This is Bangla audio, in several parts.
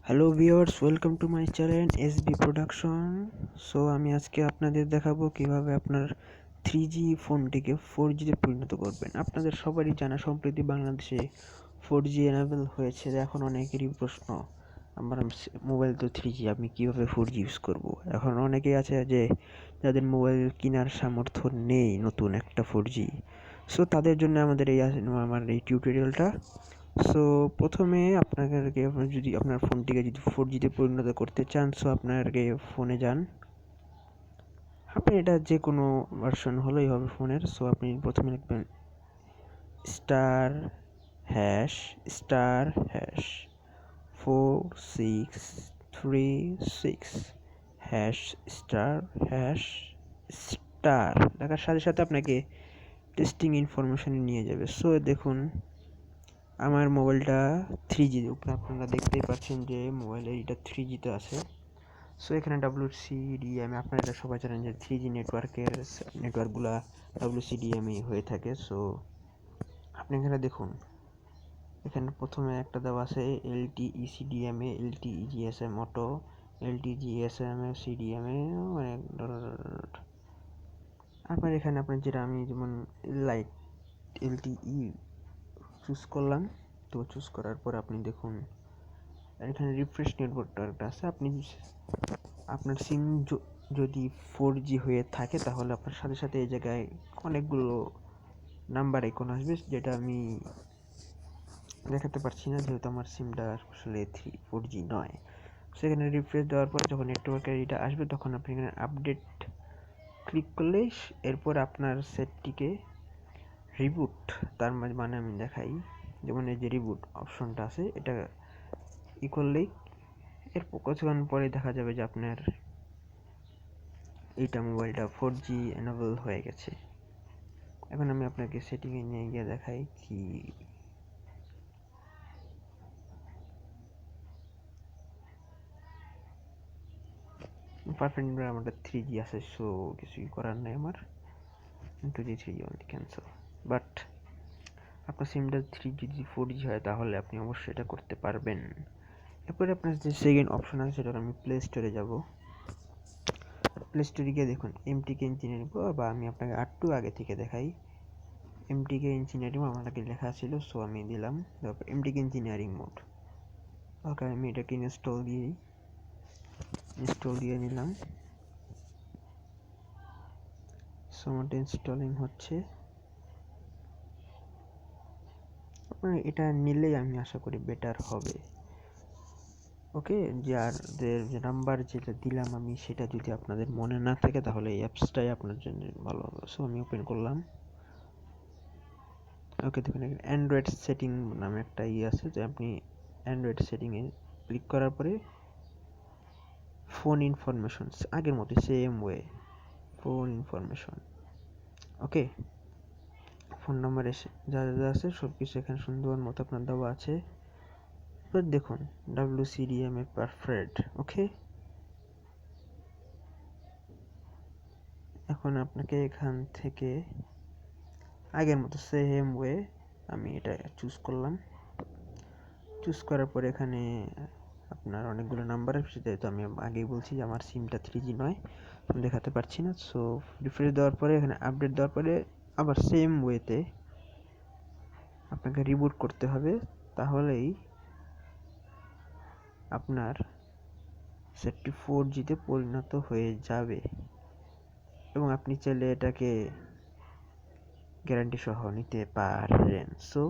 Hello viewers, welcome to my channel S.B Production। So আমি আজকে আপনাদের দেখাবো কিভাবে আপনার 3G ফোনটিকে 4Gতে পরিণত করবেন। আপনাদের সবারই জানা, সম্প্রতি বাংলাদেশে 4G এনেবল হয়েছে। এখন অনেকেরই প্রশ্ন, আমার মোবাইল তো 3G, আমি কিভাবে 4G ইউজ করব। এখন অনেকেই আছে যে যাদের মোবাইল কেনার সামর্থ্য নেই নতুন একটা 4G। সো তাদের জন্য আমার এই টিউটোরিয়ালটা। সো প্রথমে আপনাকে যদি আপনার ফোনটিকে যদি 4Gতে পরিণত করতে চান, সো আপনাকে ফোনে যান। আপনি এটা যে কোনো ভার্সন হলেই হবে ফোনের। সো আপনি প্রথমে লিখবেন *#*46336 **** লেখার সাথে সাথে আপনাকে টেস্টিং ইনফরমেশনে নিয়ে যাবে। সো দেখুন, আমার মোবাইলটা 3G, আপনারা দেখতেই পাচ্ছেন যে মোবাইলের এটা 3Gতে আছে। সো এখানে WCDMA, আপনারা এটা সবাই জানেন যে 3G নেটওয়ার্কগুলা WCDMA হয়ে থাকে। সো আপনি এখানে দেখুন, এখানে প্রথমে একটা দেওয়া আছে LTE-CDMA, LTE-GSM auto, LTE-GSM CDMA, মানে আপনার এখানে যেটা আমি যেমন লাইট LTE চুজ করলাম। তো চুজ করার পর আপনি দেখুন এখানে রিফ্রেশ নেটওয়ার্কটা একটা আছে। আপনি আপনার সিম যদি 4G হয়ে থাকে তাহলে আপনার সাথে সাথে এই জায়গায় অনেকগুলো নাম্বার আইকন আসবে, যেটা আমি দেখাতে পারছি না যেহেতু আমার সিমটা আসলে 4G নয়। সেখানে রিফ্রেশ দেওয়ার পর যখন নেটওয়ার্কের এটা আসবে তখন আপনি এখানে আপডেট ক্লিক করলেই এরপর আপনার সেটটিকে রিবুট, তার মানে আমি দেখাই, যেমন এই যে রিবুট অপশনটা আছে, এটা ই করলেই এরপর কিছুক্ষণ পরে দেখা যাবে যে আপনার এইটা মোবাইলটা 4G এনেবল হয়ে গেছে। এখন আমি আপনাকে সেটিংয়ে নিয়ে গিয়ে দেখাই কি পারফেক্ট আমারটা 3G আছে। সো কিছুই করার নাই, আমার 2G 3G only cancel. But আপনার সিমটা 3G যদি 4G হয় তাহলে আপনি অবশ্যই এটা করতে পারবেন। এরপরে আপনার যে সেকেন্ড অপশন আছে সেটা আমি প্লে স্টোরে যাব। প্লে স্টোরে গিয়ে দেখুন এমটিকে ইঞ্জিনিয়ারিং, বা আমি আপনাকে একটু আগে থেকে দেখাই। এমটিকে ইঞ্জিনিয়ারিং আমাকে লেখা ছিল, সো আমি দিলাম। তারপর এমটিকে ইঞ্জিনিয়ারিং মোড। ওকে, আমি এটাকে ইনস্টল দিয়ে নিলাম। সো আমারটা ইনস্টলিং হচ্ছে। আপনার এটা নিলেই আমি আশা করি বেটার হবে। ওকে, যাদের যে নাম্বার যেটা দিলাম আমি, সেটা যদি আপনাদের মনে না থাকে তাহলে এই অ্যাপসটাই আপনার জন্য ভালো হবে। সো আমি ওপেন করলাম। ওকে, দেখুন অ্যান্ড্রয়েড সেটিং নামে একটা আছে, যে আপনি অ্যান্ড্রয়েড সেটিংয়ে ক্লিক করার পরে ফোন ইনফরমেশন, আগের মতো সেম ওয়ে ফোন ইনফরমেশন। ওকে, ফোন নাম্বার এসে যা যা আছে সব কিছু এখানে সুন্দর মতো আপনার দেওয়া আছে। এবার দেখুন WCDMA পারফেক্ট। ওকে, এখন আপনাকে এখান থেকে আগের মতো সেম ওয়ে আমি এটা চুজ করলাম। চুজ করার পরে এখানে আপনার অনেকগুলো নাম্বার আছে, যেহেতু আমি আগেই বলছি যে আমার সিমটা 3G নয়, আমি দেখাতে পারছি না। সো রিফ্রেশ দেওয়ার পরে এখানে আপডেট দেওয়ার পরে আবার সেম ওয়েতে আপনাকে রিবুট করতে হবে, তাহলেই আপনার সেটটি 4Gতে পরিণত হয়ে যাবে এবং আপনি চাইলে এটাকে গ্যারান্টি সহ নিতে পারেন। সো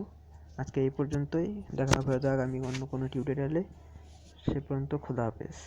আজকে এই পর্যন্তই, দেখা হবে আগামী অন্য কোনো টিউটোরিয়ালে। সে পর্যন্ত খোদা হাফেজ।